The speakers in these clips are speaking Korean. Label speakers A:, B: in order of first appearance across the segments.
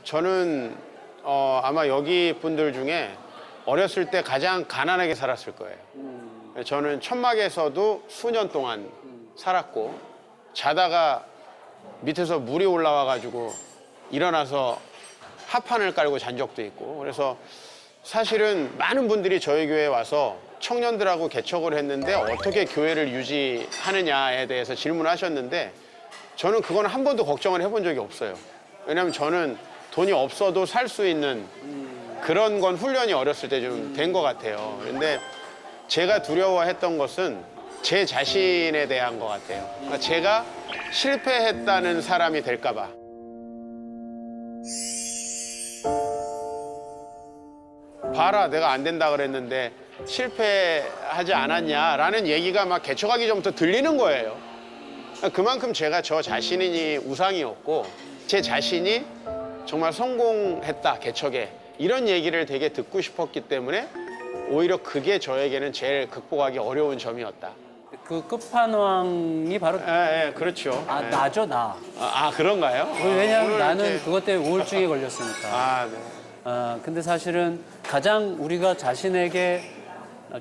A: 저는 아마 여기 분들 중에 어렸을 때 가장 가난하게 살았을 거예요. 저는 천막에서도 수년 동안 살았고 자다가 밑에서 물이 올라와가지고 일어나서 합판을 깔고 잔 적도 있고 그래서 사실은 많은 분들이 저희 교회에 와서 청년들하고 개척을 했는데 어떻게 교회를 유지하느냐에 대해서 질문하셨는데 저는 그건 한 번도 걱정을 해본 적이 없어요. 왜냐하면 저는 돈이 없어도 살 수 있는 그런 건 훈련이 어렸을 때 좀 된 것 같아요. 근데 제가 두려워했던 것은 제 자신에 대한 것 같아요. 그러니까 제가 실패했다는 사람이 될까 봐. 봐라, 내가 안 된다 그랬는데 실패하지 않았냐라는 얘기가 막 개척하기 전부터 들리는 거예요. 그만큼 제가 저 자신이 우상이었고 제 자신이 정말 성공했다, 개척에. 이런 얘기를 되게 듣고 싶었기 때문에 오히려 그게 저에게는 제일 극복하기 어려운 점이었다.
B: 그 끝판왕이 바로
A: 예, 그렇죠. 예.
B: 나죠, 나.
A: 그런가요?
B: 왜냐하면
A: 오늘
B: 나는
A: 이렇게...
B: 그것 때문에 우울증에 걸렸으니까.
A: 네.
B: 근데 사실은 가장 우리가 자신에게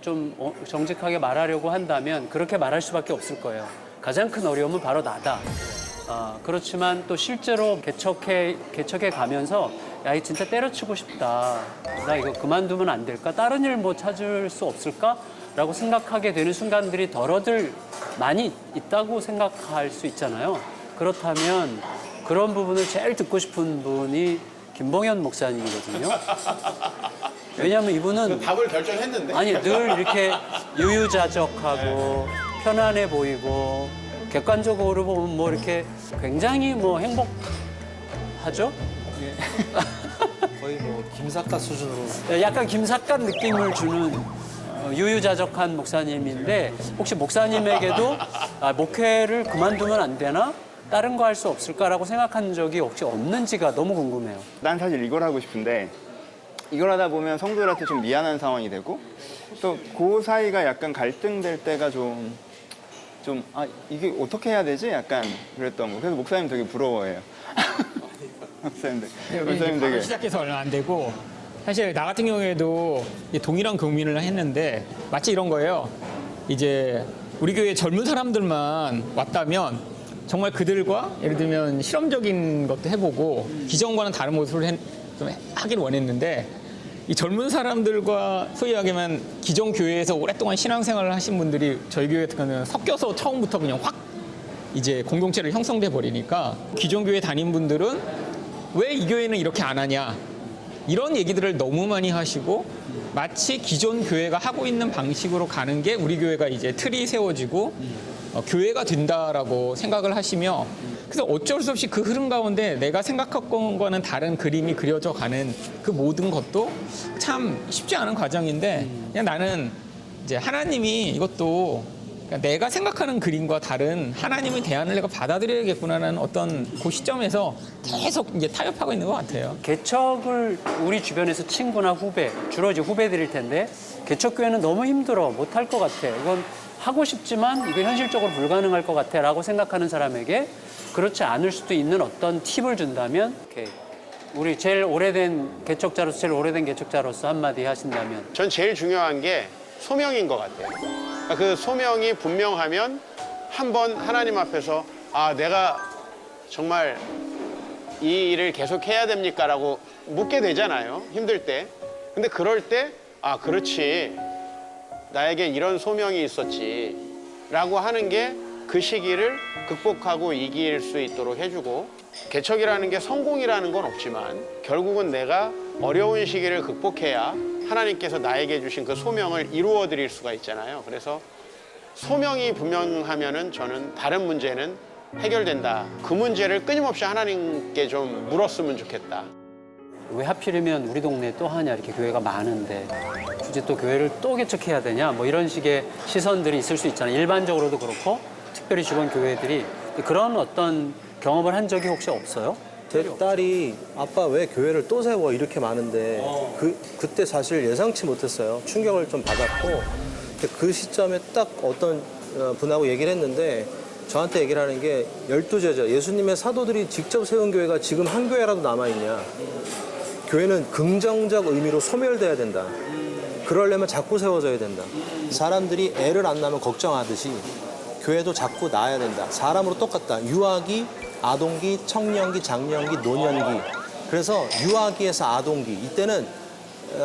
B: 좀 정직하게 말하려고 한다면 그렇게 말할 수밖에 없을 거예요. 가장 큰 어려움은 바로 나다. 그렇지만 또 실제로 개척해 가면서 야, 이 진짜 때려치고 싶다. 나 이거 그만두면 안 될까? 다른 일 뭐 찾을 수 없을까? 라고 생각하게 되는 순간들이 덜어들 많이 있다고 생각할 수 있잖아요. 그렇다면 그런 부분을 제일 듣고 싶은 분이 김봉현 목사님이거든요. 왜냐하면 이분은
A: 답을 결정했는데.
B: 아니 늘 이렇게 유유자적하고 편안해 보이고 객관적으로 보면 뭐 이렇게 굉장히 뭐 행복하죠?
C: 거의 뭐 김사과 수준으로.
B: 약간 김삿갓 느낌을 주는 유유자적한 목사님인데 혹시 목사님에게도 목회를 그만두면 안 되나? 다른 거 할 수 없을까라고 생각한 적이 혹시 없는지가 너무 궁금해요.
D: 난 사실 이걸 하고 싶은데 이걸 하다 보면 성도들한테 좀 미안한 상황이 되고 또 그 사이가 약간 갈등될 때가 이게 어떻게 해야 되지? 약간 그랬던 거. 그래서 목사님 되게 부러워해요. 목사님 되게
E: 시작해서 얼마 안 되고 사실 나 같은 경우에도 동일한 고민을 했는데 마치 이런 거예요. 이제 우리 교회 젊은 사람들만 왔다면 정말 그들과 예를 들면 실험적인 것도 해보고 기존과는 다른 모습을 좀 하길 원했는데 이 젊은 사람들과 소위 얘기하면 기존 교회에서 오랫동안 신앙생활을 하신 분들이 저희 교회 같은 경우는 섞여서 처음부터 그냥 확 이제 공동체를 형성돼 버리니까 기존 교회 다닌 분들은 왜 이 교회는 이렇게 안 하냐 이런 얘기들을 너무 많이 하시고 마치 기존 교회가 하고 있는 방식으로 가는 게 우리 교회가 이제 틀이 세워지고 교회가 된다라고 생각을 하시며 그래서 어쩔 수 없이 그 흐름 가운데 내가 생각했던 거는 다른 그림이 그려져 가는 그 모든 것도 참 쉽지 않은 과정인데 그냥 나는 이제 하나님이 이것도 그러니까 내가 생각하는 그림과 다른 하나님의 대안을 내가 받아들여야겠구나라는 어떤 그 시점에서 계속 이제 타협하고 있는 것 같아요.
B: 개척을 우리 주변에서 친구나 후배, 주로 이제 후배들일 텐데 개척교회는 너무 힘들어, 못할 것 같아. 이건 하고 싶지만 이거 현실적으로 불가능할 것 같아 라고 생각하는 사람에게 그렇지 않을 수도 있는 어떤 팁을 준다면 우리 제일 오래된 개척자로서 한마디 하신다면.
A: 전 제일 중요한 게 소명인 것 같아요. 그 소명이 분명하면 한번 하나님 앞에서 내가 정말 이 일을 계속 해야 됩니까? 라고 묻게 되잖아요. 힘들 때. 근데 그럴 때 그렇지. 나에게 이런 소명이 있었지. 라고 하는 게 그 시기를 극복하고 이길 수 있도록 해주고 개척이라는 게 성공이라는 건 없지만 결국은 내가 어려운 시기를 극복해야 하나님께서 나에게 주신 그 소명을 이루어 드릴 수가 있잖아요. 그래서 소명이 분명하면은 저는 다른 문제는 해결된다. 그 문제를 끊임없이 하나님께 좀 물었으면 좋겠다.
B: 왜 하필이면 우리 동네에 또 하냐 이렇게 교회가 많은데 굳이 또 교회를 또 개척해야 되냐 뭐 이런 식의 시선들이 있을 수 있잖아요. 일반적으로도 그렇고 특별히 주변 교회들이 그런 어떤 경험을 한 적이 혹시 없어요?
C: 제 딸이 아빠 왜 교회를 또 세워 이렇게 많은데 그때 사실 예상치 못했어요. 충격을 좀 받았고 그 시점에 딱 어떤 분하고 얘기를 했는데 저한테 얘기를 하는 게 12제자, 예수님의 사도들이 직접 세운 교회가 지금 한 교회라도 남아있냐. 교회는 긍정적 의미로 소멸돼야 된다. 그러려면 자꾸 세워져야 된다. 사람들이 애를 안 낳으면 걱정하듯이 교회도 자꾸 낳아야 된다. 사람으로 똑같다. 유아기, 아동기, 청년기, 장년기, 노년기. 그래서 유아기에서 아동기. 이때는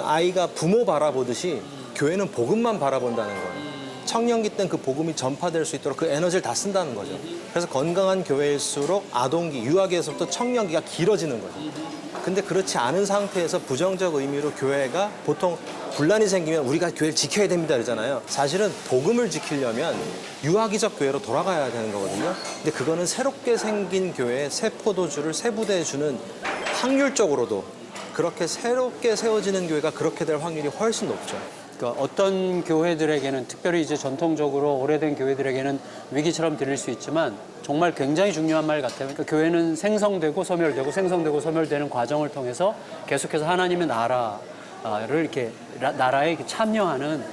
C: 아이가 부모 바라보듯이 교회는 복음만 바라본다는 거예요. 청년기 때는 그 복음이 전파될 수 있도록 그 에너지를 다 쓴다는 거죠. 그래서 건강한 교회일수록 아동기, 유아기에서부터 청년기가 길어지는 거죠. 근데 그렇지 않은 상태에서 부정적 의미로 교회가 보통 분란이 생기면 우리가 교회를 지켜야 됩니다 그러잖아요. 사실은 복음을 지키려면 유아기적 교회로 돌아가야 되는 거거든요. 근데 그거는 새롭게 생긴 교회에 새 포도주를 새 부대에 주는 확률적으로도 그렇게 새롭게 세워지는 교회가 그렇게 될 확률이 훨씬 높죠.
B: 그러니까 어떤 교회들에게는 특별히 이제 전통적으로 오래된 교회들에게는 위기처럼 들릴 수 있지만 정말 굉장히 중요한 말 같아요. 그러니까 교회는 생성되고 소멸되고 생성되고 소멸되는 과정을 통해서 계속해서 하나님의 나라를 이렇게 나라에 참여하는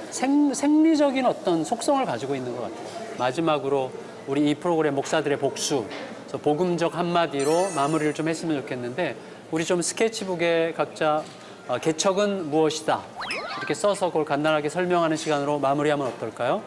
B: 생리적인 어떤 속성을 가지고 있는 것 같아요. 마지막으로 우리 이 프로그램 목사들의 복수, 그래서 복음적 한마디로 마무리를 좀 했으면 좋겠는데 우리 좀 스케치북에 각자 개척은 무엇이다 이렇게 써서 그걸 간단하게 설명하는 시간으로 마무리하면 어떨까요?